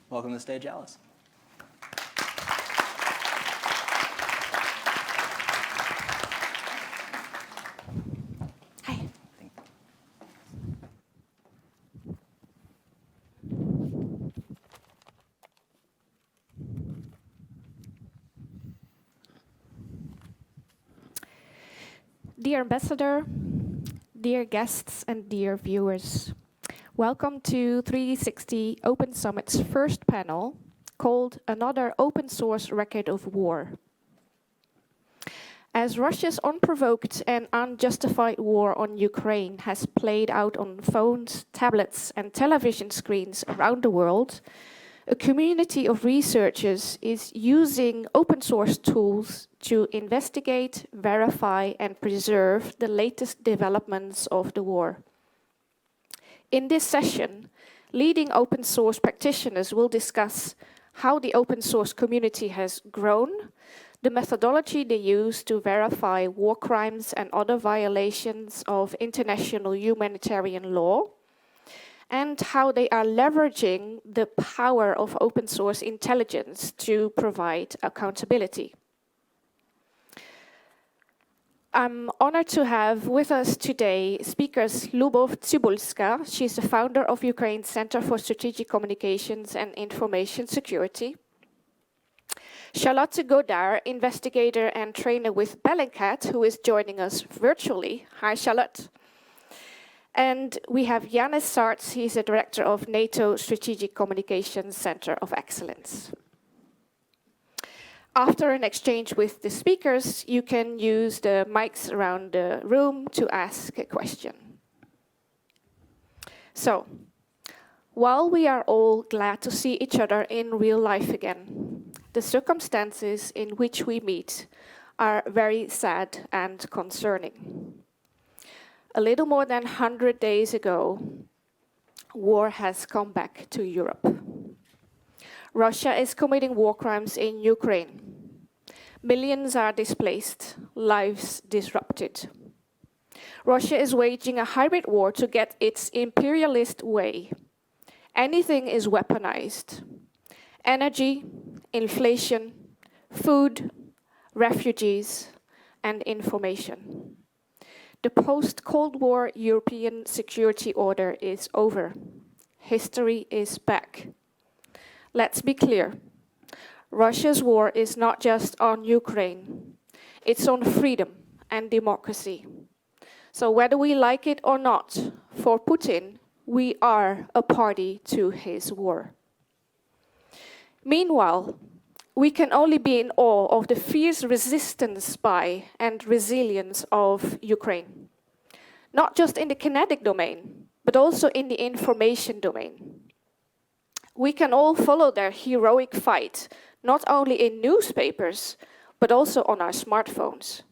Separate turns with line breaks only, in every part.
Welcome to the stage, Alice.
Hi. Dear Ambassador, dear guests and dear viewers, welcome to 360 Open Summit's first panel called Another Open Source Record of War. As Russia's unprovoked and unjustified war on Ukraine has played out on phones, tablets and television screens around the world, a community of researchers is using open source tools to investigate, verify and preserve the latest developments of the war. In this session, leading open source practitioners will discuss how the open source community has grown, the methodology they use to verify war crimes and other violations of international humanitarian law, and how they are leveraging the power of open source intelligence to provide accountability. I'm honored to have with us today speakers Lubov Tsibulska. She's the founder of Ukraine's Center for Strategic Communications and Information Security. Charlotte Godard, investigator and trainer with Bellingcat, who is joining us virtually. Hi, Charlotte. And we have Yanis Sarts. He's the director of NATO Strategic Communications Center of Excellence. After an exchange with the speakers, you can use the mics around the room to ask a question. So, while we are all glad to see each other in real life again, the circumstances in which we meet are very sad and concerning. A little more than 100 days ago, war has come back to Europe. Russia is committing war crimes in Ukraine. Millions are displaced, lives disrupted. Russia is waging a hybrid war to get its imperialist way. Anything is weaponized. Energy, inflation, food, refugees, and information. The post-Cold War European security order is over. History is back. Let's be clear. Russia's war is not just on Ukraine. It's on freedom and democracy. So whether we like it or not, for Putin, we are a party to his war. Meanwhile, we can only be in awe of the fierce resistance by and resilience of Ukraine. Not just in the kinetic domain, but also in the information domain. We can all follow their heroic fight, not only in newspapers, but also on our smartphones.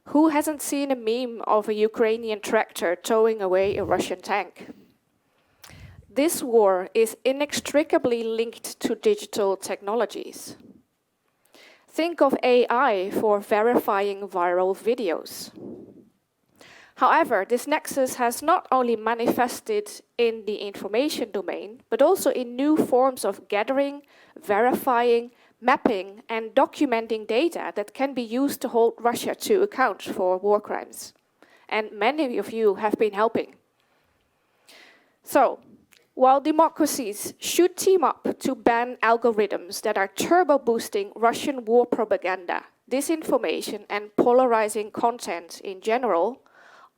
Who hasn't seen a meme of a Ukrainian tractor towing away a Russian tank? This war is inextricably linked to digital technologies. Think of AI for verifying viral videos. However, this nexus has not only manifested in the information domain, but also in new forms of gathering, verifying, mapping, and documenting data that can be used to hold Russia to account for war crimes. And many of you have been helping. So, while democracies should team up to ban algorithms that are turbo-boosting Russian war propaganda, disinformation, and polarizing content in general,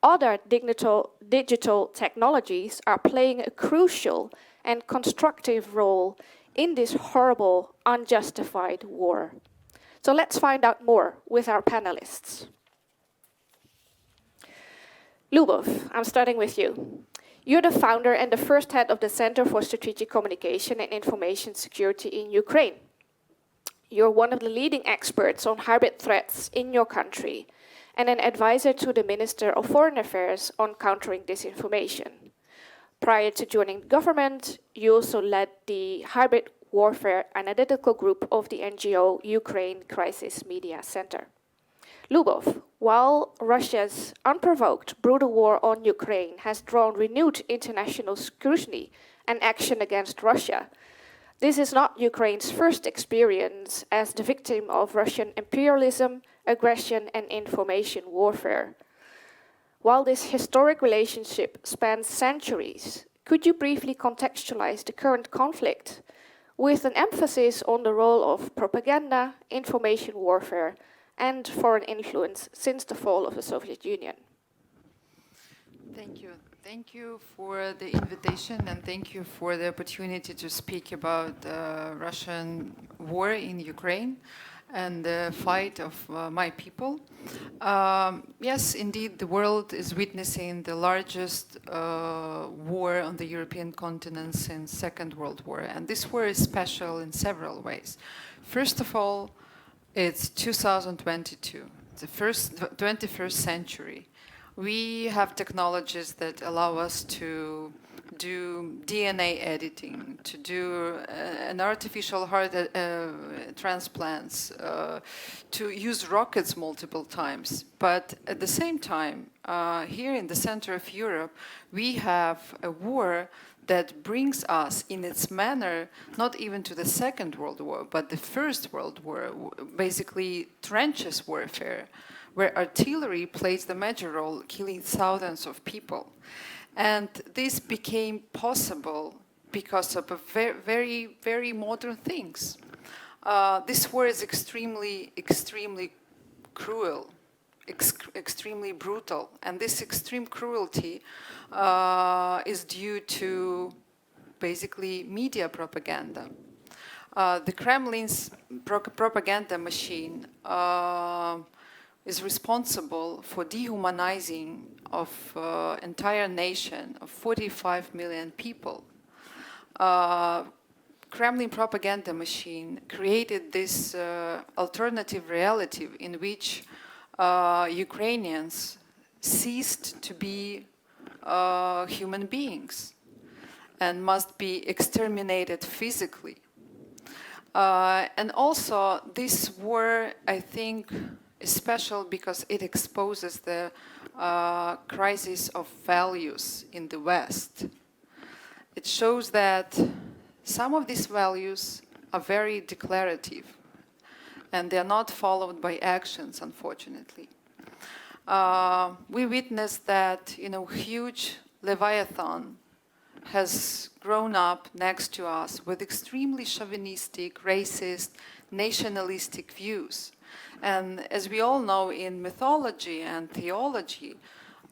other digital technologies are playing a crucial and constructive role in this horrible, unjustified war. So let's find out more with our panelists. Lubov, I'm starting with you. You're the founder and the first head of the Center for Strategic Communication and Information Security in Ukraine. You're one of the leading experts on hybrid threats in your country and an advisor to the Minister of Foreign Affairs on countering disinformation. Prior to joining the government, you also led the Hybrid Warfare Analytical Group of the NGO Ukraine Crisis Media Center. Lubov, while Russia's unprovoked brutal war on Ukraine has drawn renewed international scrutiny and action against Russia, This is not Ukraine's first experience as the victim of Russian imperialism, aggression, and information warfare. While this historic relationship spans centuries, could you briefly contextualize the current conflict with an emphasis on the role of propaganda, information warfare, and foreign influence since the fall of the Soviet Union?
Thank you. Thank you for the invitation, and thank you for the opportunity to speak about the Russian war in Ukraine and the fight of my people. Yes, indeed, the world is witnessing the largest war on the European continent since Second World War, and this war is special in several ways. First of all, it's 2022, the first 21st century. We have technologies that allow us to do DNA editing, to do an artificial heart transplants, to use rockets multiple times. But at the same time, here in the center of Europe, we have a war that brings us in its manner, not even to the Second World War, but the First World War, basically trenches warfare, where artillery plays the major role, killing thousands of people. And this became possible because of a very, very modern things. This war is extremely cruel, extremely brutal. And this extreme cruelty is due to basically media propaganda. The Kremlin's propaganda machine is responsible for dehumanizing of entire nation of 45 million people. Kremlin propaganda machine created this alternative reality in which Ukrainians ceased to be human beings and must be exterminated physically. And also this war, I think, is special because it exposes the crisis of values in the West. It shows that some of these values are very declarative and they are not followed by actions, unfortunately. We witnessed that, huge Leviathan has grown up next to us with extremely chauvinistic, racist, nationalistic views. And as we all know, in mythology and theology,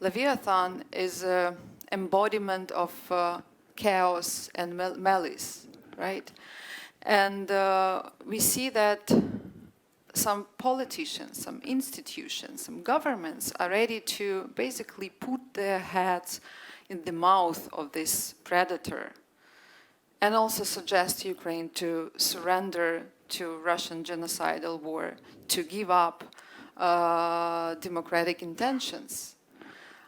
Leviathan is an embodiment of chaos and malice, right? And we see that some politicians, some institutions, some governments are ready to basically put their heads in the mouth of this predator and also suggest Ukraine to surrender to Russian genocidal war, to give up democratic intentions.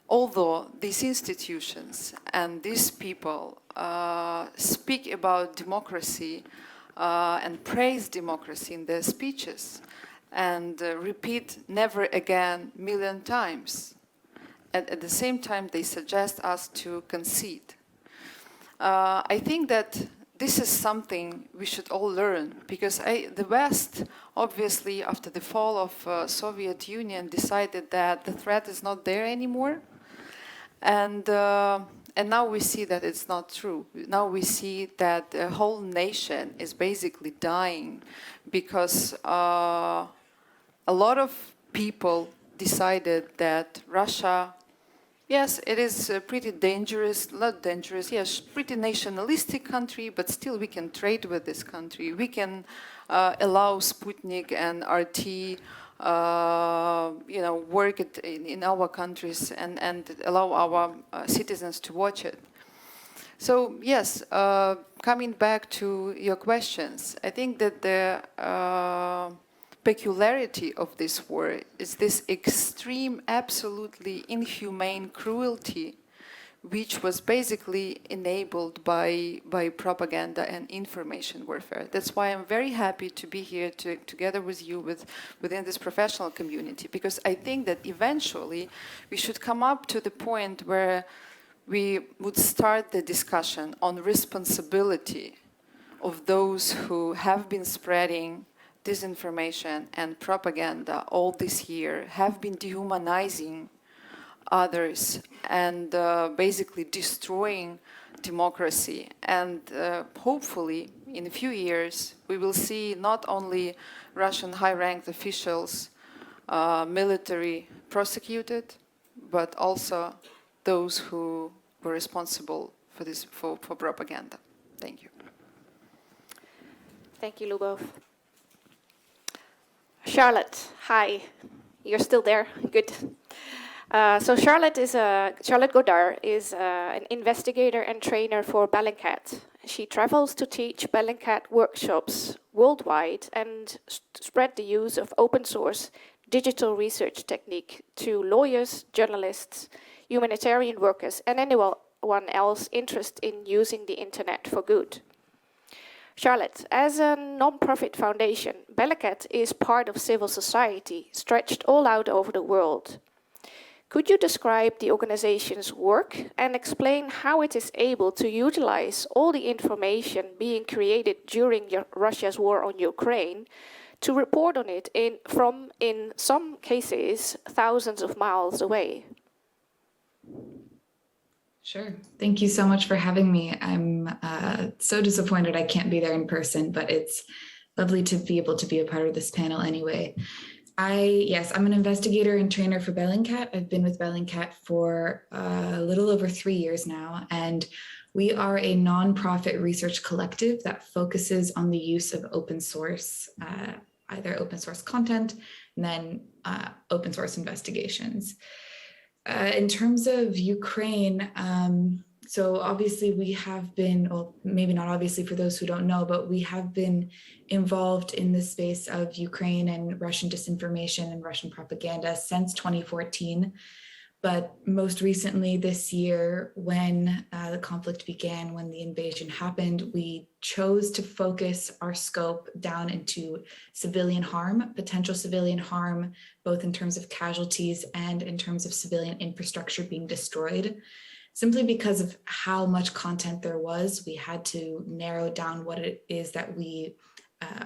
Although these institutions and these people speak about democracy and praise democracy in their speeches and repeat never again million times, at the same time they suggest us to concede. I think that this is something we should all learn, because the West, obviously, after the fall of Soviet Union, decided that the threat is not there anymore, and now we see that it's not true. Now we see that the whole nation is basically dying because a lot of people decided that Russia, yes, it is a pretty dangerous, not dangerous, yes, pretty nationalistic country, but still we can trade with this country. We can allow Sputnik and RT, work in our countries and allow our citizens to watch it. So yes, coming back to your questions, I think that the peculiarity of this war is this extreme, absolutely inhumane cruelty, which was basically enabled by propaganda and information warfare. That's why I'm very happy to be here together with you within this professional community, because I think that eventually we should come up to the point where we would start the discussion on responsibility of those who have been spreading disinformation and propaganda all this year, have been dehumanizing others and basically destroying democracy. And hopefully, in a few years, we will see not only Russian high-ranked officials, military prosecuted, but also those who were responsible for this for propaganda. Thank you.
Thank you, Lubov. Charlotte, hi. You're still there? Good. So Charlotte Godard is an investigator and trainer for Bellingcat. She travels to teach Bellingcat workshops worldwide and spread the use of open source digital research technique to lawyers, journalists, humanitarian workers, and anyone else interested in using the internet for good. Charlotte, as a non-profit foundation, Bellingcat is part of civil society, stretched all out over the world. Could you describe the organization's work and explain how it is able to utilize all the information being created during Russia's war on Ukraine to report on it from, in some cases, thousands of miles away?
Sure. Thank you so much for having me. I'm so disappointed I can't be there in person, but it's lovely to be able to be a part of this panel anyway. I'm an investigator and trainer for Bellingcat. I've been with Bellingcat for a little over 3 years now, and we are a nonprofit research collective that focuses on the use of open source, either open source content and then open source investigations. In terms of Ukraine, so obviously we have been, well, maybe not obviously for those who don't know, but we have been involved in the space of Ukraine and Russian disinformation and Russian propaganda since 2014. But most recently this year, when the conflict began, when the invasion happened, we chose to focus our scope down into civilian harm, potential civilian harm, both in terms of casualties and in terms of civilian infrastructure being destroyed. Simply because of how much content there was, we had to narrow down what it is that we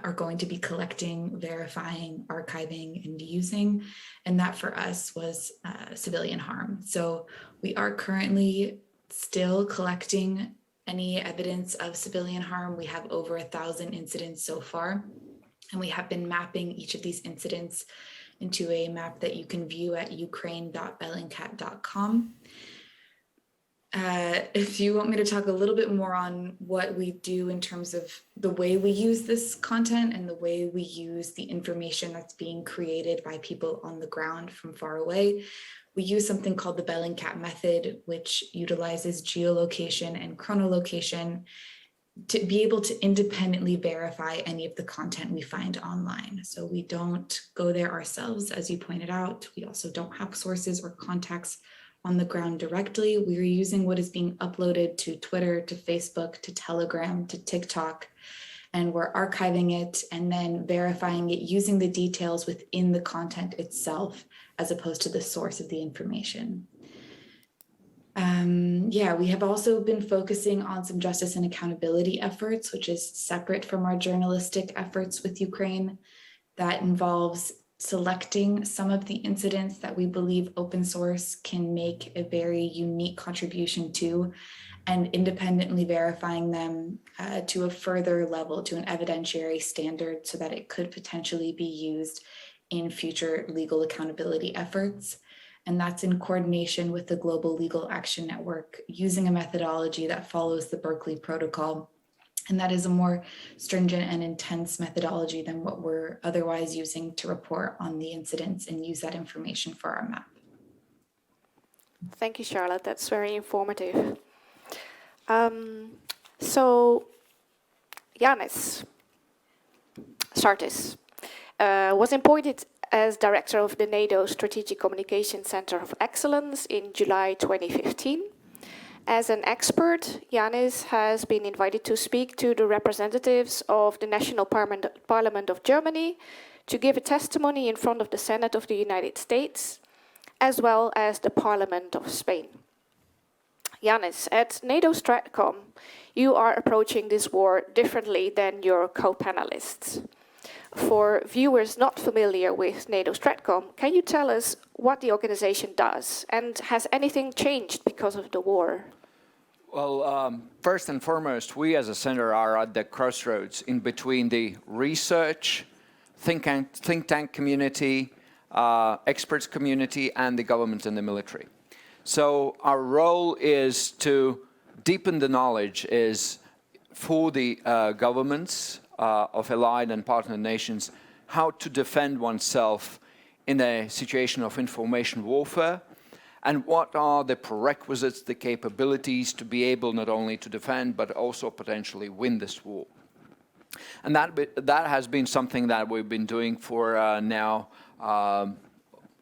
are going to be collecting, verifying, archiving, and using. And that for us was civilian harm. So we are currently still collecting any evidence of civilian harm. We have over 1,000 incidents so far, and we have been mapping each of these incidents into a map that you can view at ukraine.bellingcat.com. If you want me to talk a little bit more on what we do in terms of the way we use this content and the way we use the information that's being created by people on the ground from far away, we use something called the Bellingcat method, which utilizes geolocation and chronolocation to be able to independently verify any of the content we find online. So we don't go there ourselves, as you pointed out. We also don't have sources or contacts on the ground directly. We're using what is being uploaded to Twitter, to Facebook, to Telegram, to TikTok, and we're archiving it and then verifying it using the details within the content itself, as opposed to the source of the information. We have also been focusing on some justice and accountability efforts, which is separate from our journalistic efforts with Ukraine. That involves selecting some of the incidents that we believe open source can make a very unique contribution to, and independently verifying them to a further level, to an evidentiary standard, so that it could potentially be used in future legal accountability efforts. And that's in coordination with the Global Legal Action Network, using a methodology that follows the Berkeley Protocol. And that is a more stringent and intense methodology than what we're otherwise using to report on the incidents and use that information for our map.
Thank you, Charlotte. That's very informative. So, Yanis Sartis was appointed as director of the NATO Strategic Communication Center of Excellence in July 2015. As an expert, Yanis has been invited to speak to the representatives of the National Parliament of Germany, to give a testimony in front of the Senate of the United States, as well as the Parliament of Spain. Yanis, at NATO Stratcom, you are approaching this war differently than your co-panelists. For viewers not familiar with NATO Stratcom, can you tell us what the organization does, and has anything changed because of the war?
Well, first and foremost, we as a center are at the crossroads in between the research, think tank community, experts community, and the government and the military. So our role is to deepen the knowledge is for the governments of allied and partner nations how to defend oneself in a situation of information warfare, and what are the prerequisites, the capabilities to be able not only to defend but also potentially win this war. And that has been something that we've been doing for now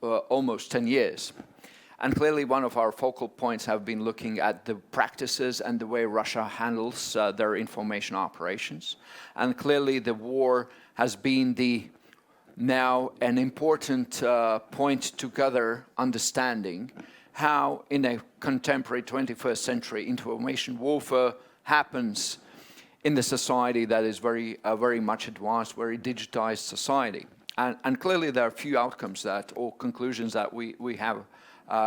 almost 10 years. And clearly one of our focal points have been looking at the practices and the way Russia handles their information operations. And clearly the war has been now an important point to gather understanding how in a contemporary 21st century information warfare happens in the society that is very much advanced, very digitized society. And clearly there are a few outcomes that, or conclusions that we have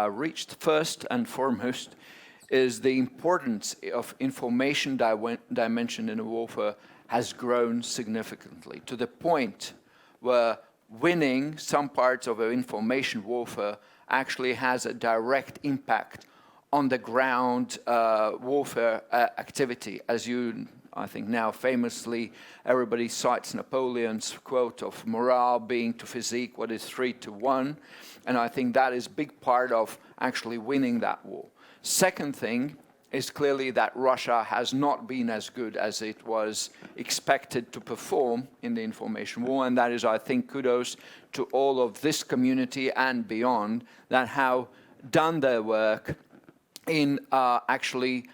reached. First and foremost is the importance of information dimension in a warfare has grown significantly to the point where winning some parts of information warfare actually has a direct impact on the ground warfare activity. As you, I think now famously, everybody cites Napoleon's quote of morale being to physique what is 3 to 1. And I think that is a big part of actually winning that war. Second thing is clearly that Russia has not been as good as it was expected to perform in the information war. And that is, I think, kudos to all of this community and beyond that have done their work in actually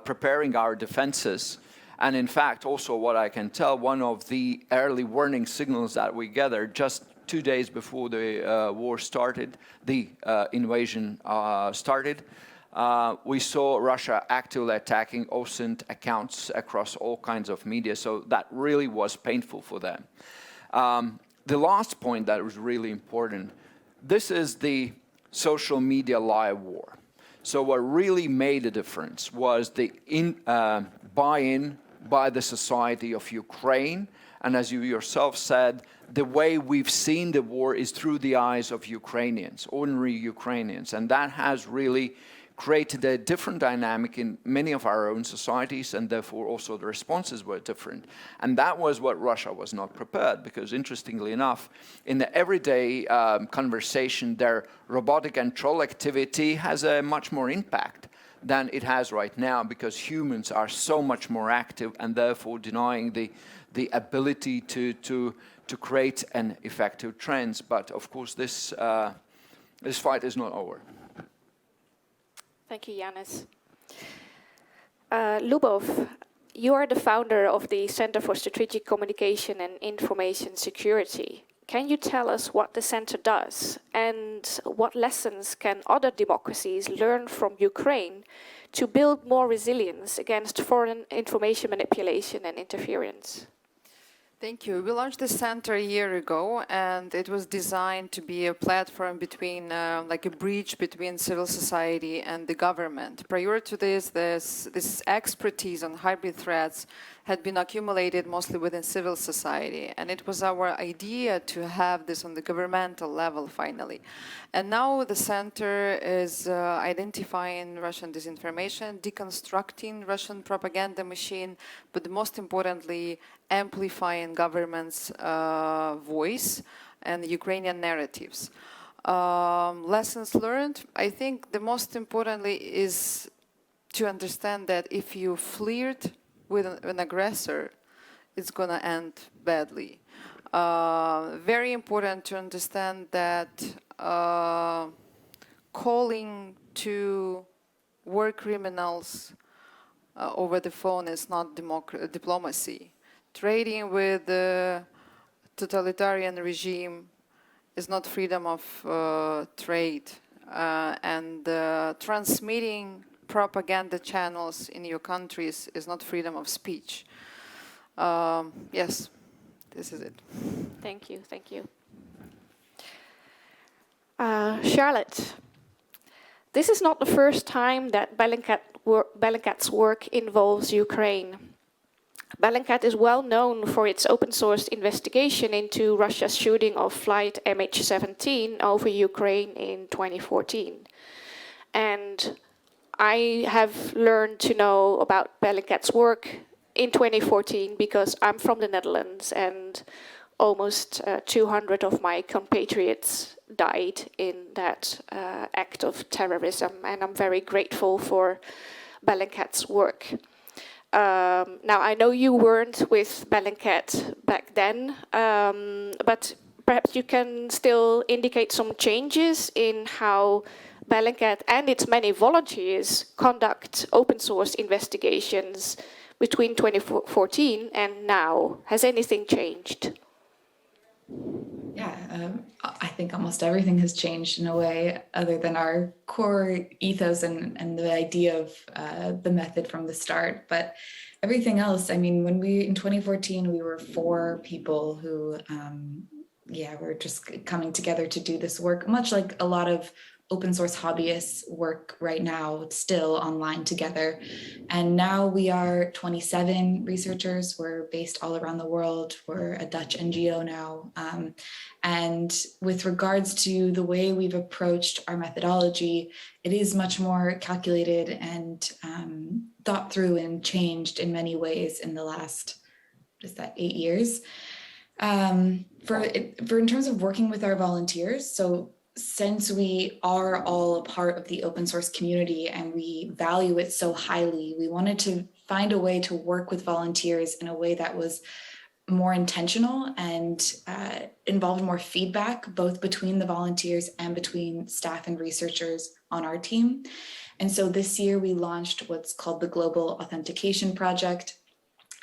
preparing our defenses. And in fact, also what I can tell, one of the early warning signals that we gathered just 2 days before the war started, the invasion started, we saw Russia actively attacking OSINT accounts across all kinds of media. So that really was painful for them. The last point that was really important, this is the social media lie war. So what really made a difference was the buy-in by the society of Ukraine. And as you yourself said, the way we've seen the war is through the eyes of Ukrainians, ordinary Ukrainians. And that has really created a different dynamic in many of our own societies, and therefore also the responses were different. And that was what Russia was not prepared, because interestingly enough, in the everyday conversation, their robotic and troll activity has a much more impact than it has right now, because humans are so much more active and therefore denying the ability to create an effective trends. But of course, this fight is not over.
Thank you, Yanis. Lubov, you are the founder of the Center for Strategic Communication and Information Security. Can you tell us what the center does, and what lessons can other democracies learn from Ukraine to build more resilience against foreign information manipulation and interference?
Thank you. We launched the center a year ago, and it was designed to be a platform between, like a bridge between civil society and the government. Prior to this expertise on hybrid threats had been accumulated mostly within civil society, and it was our idea to have this on the governmental level finally. And now the center is identifying Russian disinformation, deconstructing Russian propaganda machine, but most importantly, amplifying government's voice and Ukrainian narratives. Lessons learned, I think the most importantly is to understand that if you flirt with an aggressor, it's going to end badly. Very important to understand that calling to war criminals over the phone is not diplomacy. Trading with the totalitarian regime is not freedom of trade. And transmitting propaganda channels in your countries is not freedom of speech. Yes, this is it.
Thank you, thank you. Charlotte, this is not the first time that Bellingcat's work involves Ukraine. Bellingcat is well known for its open-sourced investigation into Russia's shooting of flight MH17 over Ukraine in 2014. And I have learned to know about Bellingcat's work in 2014 because I'm from the Netherlands and almost 200 of my compatriots died in that act of terrorism, and I'm very grateful for Bellingcat's work. Now, I know you weren't with Bellingcat back then, but perhaps you can still indicate some changes in how Bellingcat and its many volunteers conduct open source investigations between 2014 and now. Has anything changed?
Yeah, I think almost everything has changed in a way other than our core ethos and the idea of the method from the start. But everything else, I mean, when in 2014, we were 4 people who, were just coming together to do this work, much like a lot of open source hobbyists work right now, still online together. And now we are 27 researchers. We're based all around the world. We're a Dutch NGO now. And with regards to the way we've approached our methodology, it is much more calculated and thought through and changed in many ways in the last, 8 years. For in terms of working with our volunteers, so since we are all a part of the open source community and we value it so highly, we wanted to find a way to work with volunteers in a way that was more intentional and involved more feedback, both between the volunteers and between staff and researchers on our team. And so this year we launched what's called the Global Authentication Project.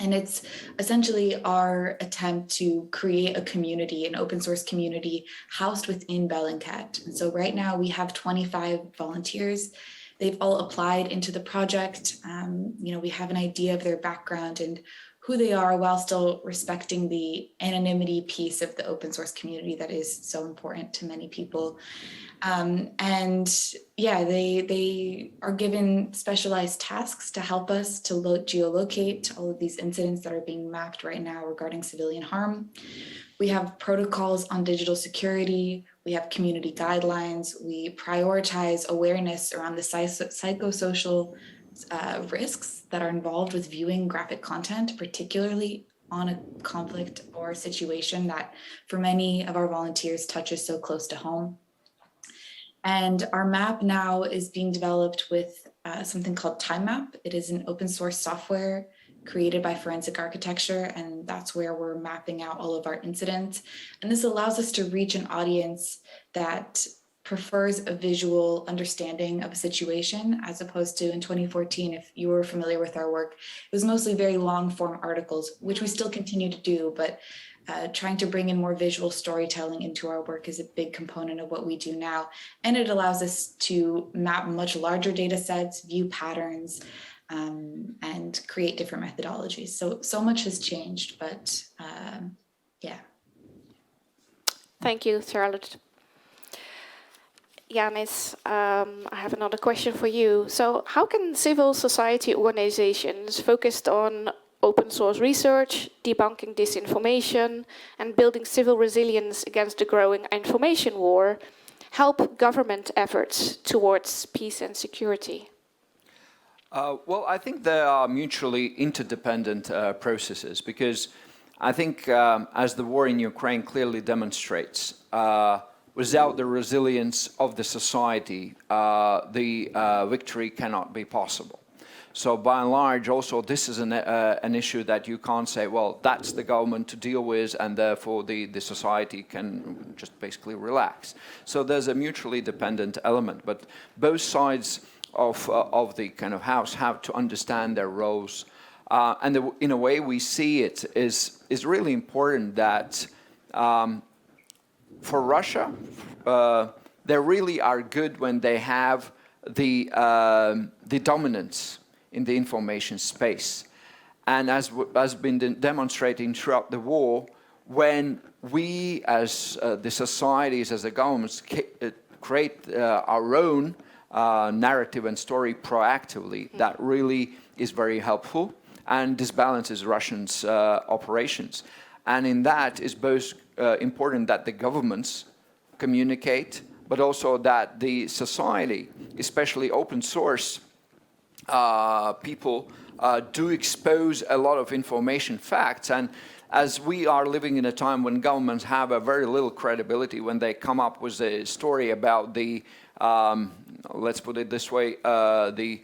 And it's essentially our attempt to create a community, an open source community housed within Bellingcat. And so right now we have 25 volunteers. They've all applied into the project. We have an idea of their background and who they are while still respecting the anonymity piece of the open source community that is so important to many people. They are given specialized tasks to help us to geolocate all of these incidents that are being mapped right now regarding civilian harm. We have protocols on digital security. We have community guidelines. We prioritize awareness around the psychosocial risks that are involved with viewing graphic content, particularly on a conflict or situation that for many of our volunteers touches so close to home. And our map now is being developed with something called Time Map. It is an open source software created by Forensic Architecture, and that's where we're mapping out all of our incidents. And this allows us to reach an audience that prefers a visual understanding of a situation, as opposed to in 2014, if you were familiar with our work, it was mostly very long form articles, which we still continue to do, but trying to bring in more visual storytelling into our work is a big component of what we do now. And it allows us to map much larger data sets, view patterns, and create different methodologies. So much has changed, but yeah.
Thank you, Charlotte. Yanis, I have another question for you. So how can civil society organizations focused on open source research, debunking disinformation, and building civil resilience against the growing information war help government efforts towards peace and security?
Well, I think they are mutually interdependent processes, because I think as the war in Ukraine clearly demonstrates, without the resilience of the society, the victory cannot be possible. So by and large, also, this is an issue that you can't say, well, that's the government to deal with, and therefore the society can just basically relax. So there's a mutually dependent element, but both sides of the kind of house have to understand their roles. And in a way we see it is really important that for Russia, they really are good when they have the dominance in the information space. And as has been demonstrating throughout the war, when we as the societies, as the governments create our own narrative and story proactively, that really is very helpful and disbalances Russians' operations. And in that is both important that the governments communicate, but also that the society, especially open source people, do expose a lot of information facts. And as we are living in a time when governments have a very little credibility when they come up with a story about the, let's put it this way, the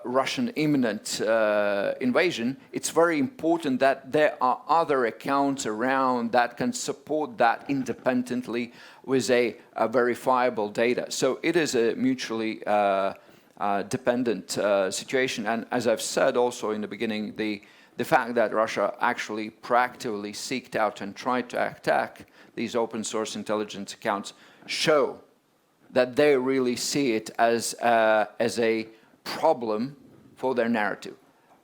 Russian imminent invasion, it's very important that there are other accounts around that can support that independently with a verifiable data. So it is a mutually dependent situation. And as I've said also in the beginning, the fact that Russia actually proactively seeked out and tried to attack these open source intelligence accounts show that they really see it as a problem for their narrative.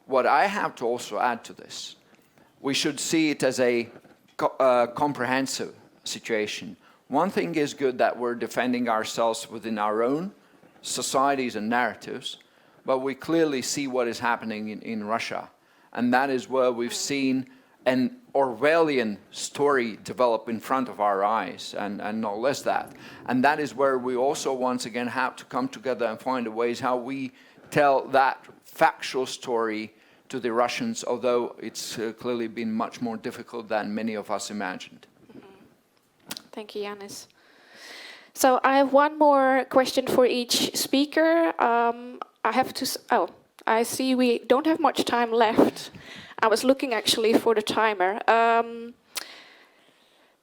What I have to also add to this, we should see it as a comprehensive situation. One thing is good that we're defending ourselves within our own societies and narratives, but we clearly see what is happening in Russia. And that is where we've seen an Orwellian story develop in front of our eyes, and no less that. And that is where we also once again have to come together and find ways how we tell that factual story to the Russians, although it's clearly been much more difficult than many of us imagined.
Thank you, Yanis. So I have one more question for each speaker. I see we don't have much time left. I was looking actually for the timer.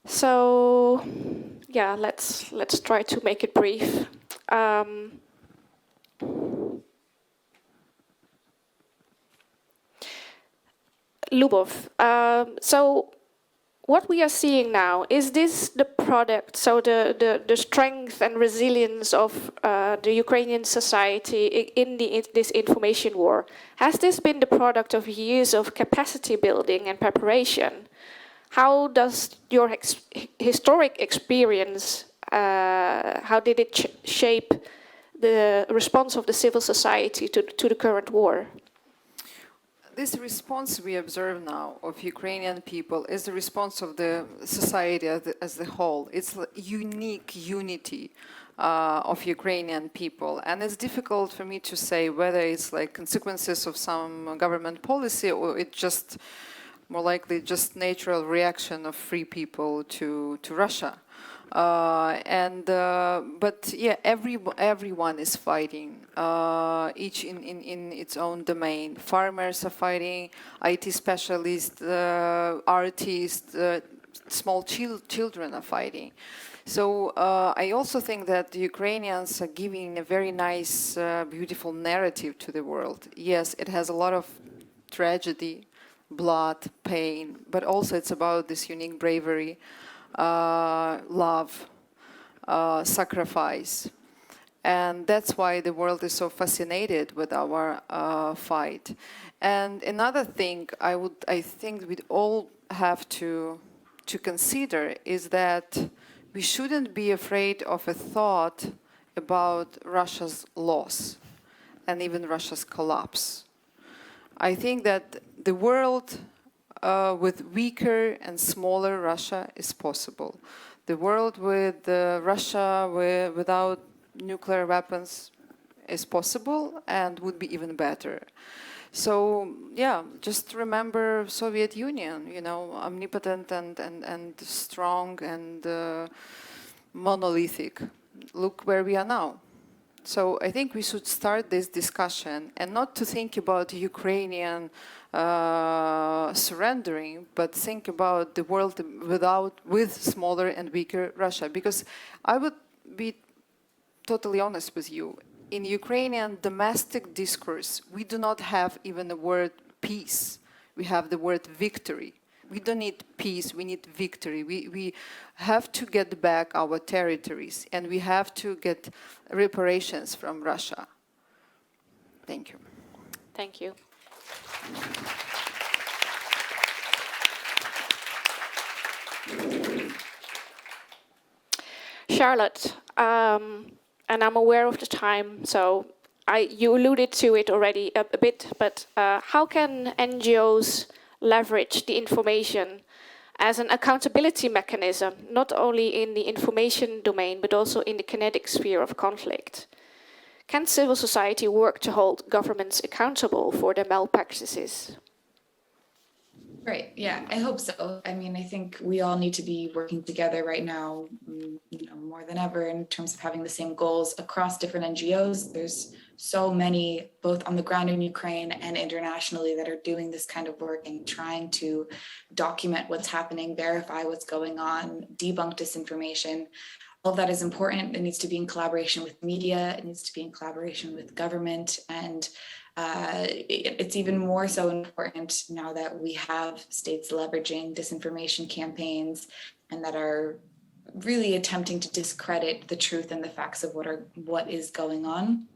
So yeah, let's try to make it brief. Lubov, so what we are seeing now, is this the product, so the strength and resilience of the Ukrainian society in this information war? Has this been the product of years of capacity building and preparation? How does your historic experience, how did it shape the response of the civil society to the current war?
This response we observe now of Ukrainian people is the response of the society as a whole. It's unique unity of Ukrainian people. And it's difficult for me to say whether it's like consequences of some government policy or it's just more likely just natural reaction of free people to Russia. But yeah, everyone is fighting, each in its own domain. Farmers are fighting, IT specialists, artists, small children are fighting. So I also think that the Ukrainians are giving a very nice, beautiful narrative to the world. Yes, it has a lot of tragedy, blood, pain, but also it's about this unique bravery, love, sacrifice. And that's why the world is so fascinated with our fight. And another thing I think we'd all have to consider is that we shouldn't be afraid of a thought about Russia's loss and even Russia's collapse. I think that the world with weaker and smaller Russia is possible. The world with Russia without nuclear weapons is possible and would be even better. So yeah, just remember Soviet Union, you know, omnipotent and strong and monolithic. Look where we are now. So I think we should start this discussion and not to think about Ukrainian surrendering, but think about the world with smaller and weaker Russia. Because I would be totally honest with you, in Ukrainian domestic discourse, we do not have even the word peace. We have the word victory. We don't need peace, we need victory. We have to get back our territories, and we have to get reparations from Russia. Thank you.
Thank you. Charlotte, and I'm aware of the time, so you alluded to it already a bit, but how can NGOs leverage the information as an accountability mechanism, not only in the information domain, but also in the kinetic sphere of conflict? Can civil society work to hold governments accountable for their malpractices?
Right. Yeah, I hope so. I mean, I think we all need to be working together right now, more than ever, in terms of having the same goals across different NGOs. There's so many, both on the ground in Ukraine and internationally, that are doing this kind of work and trying to document what's happening, verify what's going on, debunk disinformation. All of that is important. It needs to be in collaboration with media. It needs to be in collaboration with government. And it's even more so important now that we have states leveraging disinformation campaigns and that are really attempting to discredit the truth and the facts of what is going on.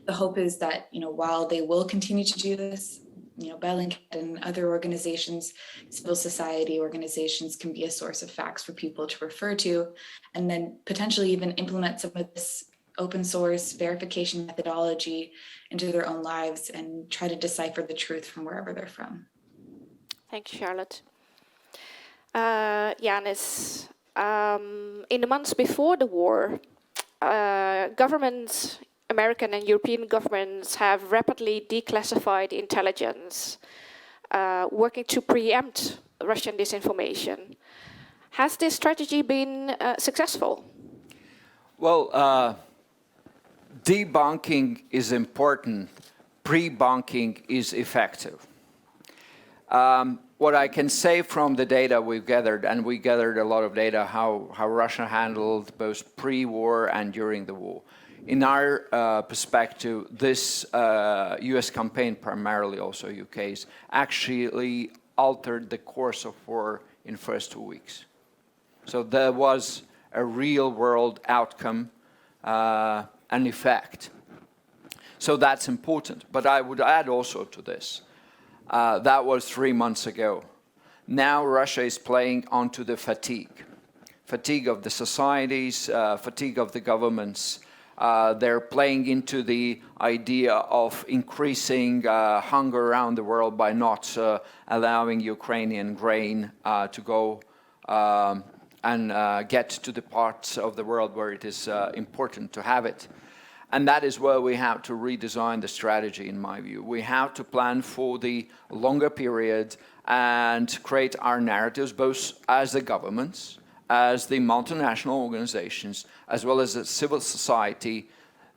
The hope is that, while they will continue to do this, Bellingcat and other organizations, civil society organizations, can be a source of facts for people to refer to, and then potentially even implement some of this open source verification methodology into their own lives and try to decipher the truth from wherever they're from.
Thank you, Charlotte. Yanis, in the months before the war, governments, American and European governments, have rapidly declassified intelligence, working to preempt Russian disinformation. Has this strategy been successful?
Well, debunking is important. Pre-bunking is effective. What I can say from the data we've gathered, and we gathered a lot of data, how Russia handled both pre-war and during the war. In our perspective, this US campaign, primarily also UK's, actually altered the course of war in the first 2 weeks. So there was a real-world outcome and effect. So that's important. But I would add also to this, that was 3 months ago. Now Russia is playing onto the fatigue of the societies, fatigue of the governments. They're playing into the idea of increasing hunger around the world by not allowing Ukrainian grain to go and get to the parts of the world where it is important to have it. And that is where we have to redesign the strategy, in my view. We have to plan for the longer period and create our narratives, both as the governments, as the multinational organizations, as well as the civil society,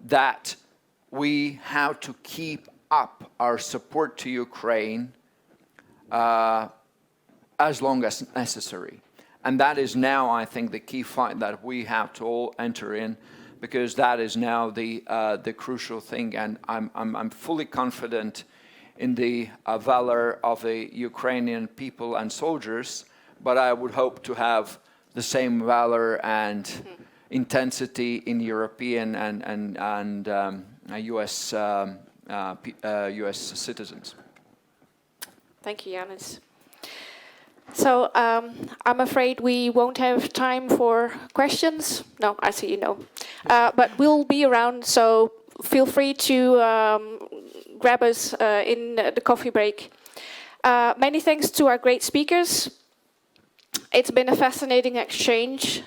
that we have to keep up our support to Ukraine as long as necessary. And that is now, I think, the key fight that we have to all enter in, because that is now the crucial thing. And I'm fully confident in the valor of the Ukrainian people and soldiers, but I would hope to have the same valor and intensity in European and US citizens.
Thank you, Yanis. So I'm afraid we won't have time for questions. No, I see you know. But we'll be around, so feel free to grab us in the coffee break. Many thanks to our great speakers. It's been a fascinating exchange.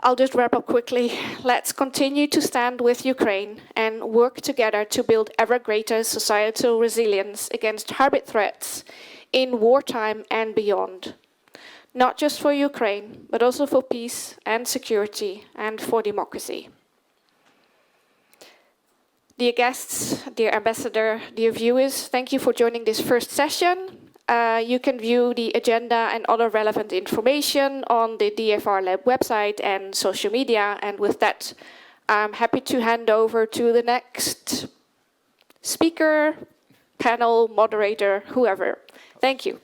I'll just wrap up quickly. Let's continue to stand with Ukraine and work together to build ever greater societal resilience against hybrid threats in wartime and beyond. Not just for Ukraine, but also for peace and security and for democracy. Dear guests, dear ambassador, dear viewers, thank you for joining this first session. You can view the agenda and other relevant information on the DFR Lab website and social media. And with that, I'm happy to hand over to the next speaker, panel, moderator, whoever. Thank you.